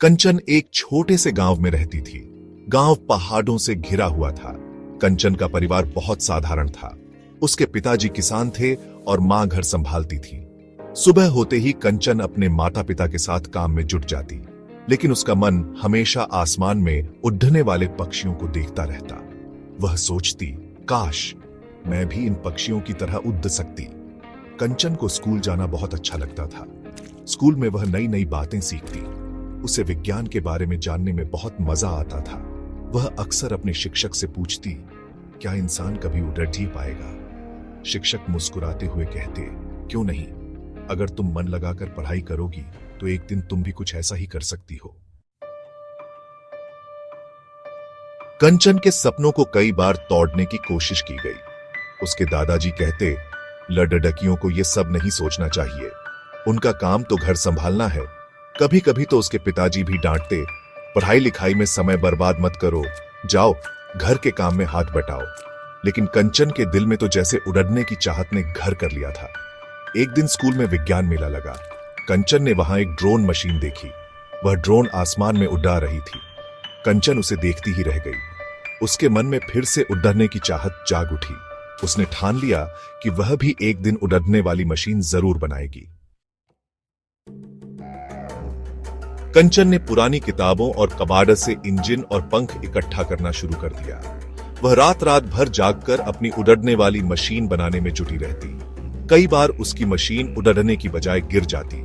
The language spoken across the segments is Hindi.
कंचन एक छोटे से गांव में रहती थी। गांव पहाड़ों से घिरा हुआ था। कंचन का परिवार बहुत साधारण था। उसके पिताजी किसान थे और मां घर संभालती थी। सुबह होते ही कंचन अपने माता पिता के साथ काम में जुट जाती, लेकिन उसका मन हमेशा आसमान में उड़ने वाले पक्षियों को देखता रहता। वह सोचती, काश मैं भी इन पक्षियों की तरह उड़ सकती। कंचन को स्कूल जाना बहुत अच्छा लगता था। स्कूल में वह नई नई बातें सीखती। उसे विज्ञान के बारे में जानने में बहुत मजा आता था। वह अक्सर अपने शिक्षक से पूछती, क्या इंसान कभी उड़ ही पाएगा? शिक्षक मुस्कुराते हुए कहते, क्यों नहीं, अगर तुम मन लगाकर पढ़ाई करोगी तो एक दिन तुम भी कुछ ऐसा ही कर सकती हो। कंचन के सपनों को कई बार तोड़ने की कोशिश की गई। उसके दादाजी कहते, लड़डकियों को यह सब नहीं सोचना चाहिए, उनका काम तो घर संभालना है। कभी कभी तो उसके पिताजी भी डांटते, पढ़ाई लिखाई में समय बर्बाद मत करो, जाओ घर के काम में हाथ बटाओ। लेकिन कंचन के दिल में तो जैसे उड़ने की चाहत ने घर कर लिया था। एक दिन स्कूल में विज्ञान मेला लगा। कंचन ने वहां एक ड्रोन मशीन देखी। वह ड्रोन आसमान में उड़ा रही थी। कंचन उसे देखती ही रह गई। उसके मन में फिर से उड़ने की चाहत जाग उठी। उसने ठान लिया कि वह भी एक दिन उड़ने वाली मशीन जरूर बनाएगी। कंचन ने पुरानी किताबों और कबाड़ से इंजन और पंख इकट्ठा करना शुरू कर दिया। वह रात रात भर जागकर अपनी उड़ने वाली मशीन बनाने में जुटी रहती। कई बार उसकी मशीन उड़ने की बजाय गिर जाती।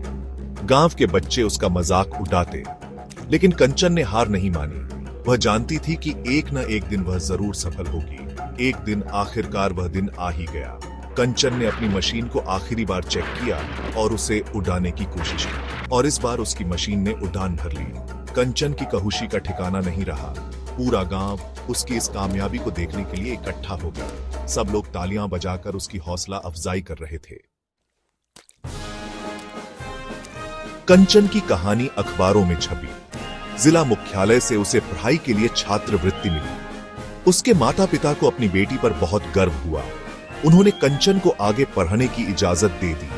गांव के बच्चे उसका मजाक उड़ाते, लेकिन कंचन ने हार नहीं मानी। वह जानती थी कि एक न एक दिन वह जरूर सफल होगी। एक दिन आखिरकार वह दिन आ ही गया। कंचन ने अपनी मशीन को आखिरी बार चेक किया और उसे उड़ाने की कोशिश की, और इस बार उसकी मशीन ने उड़ान भर ली। कंचन की खुशी का ठिकाना नहीं रहा। पूरा गांव उसकी इस कामयाबी को देखने के लिए इकट्ठा हो गया। सब लोग तालियां बजाकर उसकी हौसला अफजाई कर रहे थे। कंचन की कहानी अखबारों में छपी। जिला मुख्यालय से उसे पढ़ाई के लिए छात्रवृत्ति मिली। उसके माता पिता को अपनी बेटी पर बहुत गर्व हुआ। उन्होंने कंचन को आगे पढ़ने की इजाजत दे दी।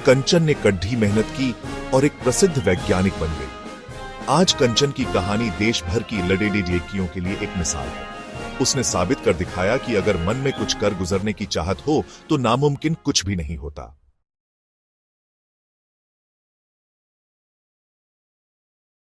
कंचन ने कड़ी मेहनत की और एक प्रसिद्ध वैज्ञानिक बन गई। आज कंचन की कहानी देश भर की लड़ेडियों के लिए एक मिसाल है। उसने साबित कर दिखाया कि अगर मन में कुछ कर गुजरने की चाहत हो तो नामुमकिन कुछ भी नहीं होता।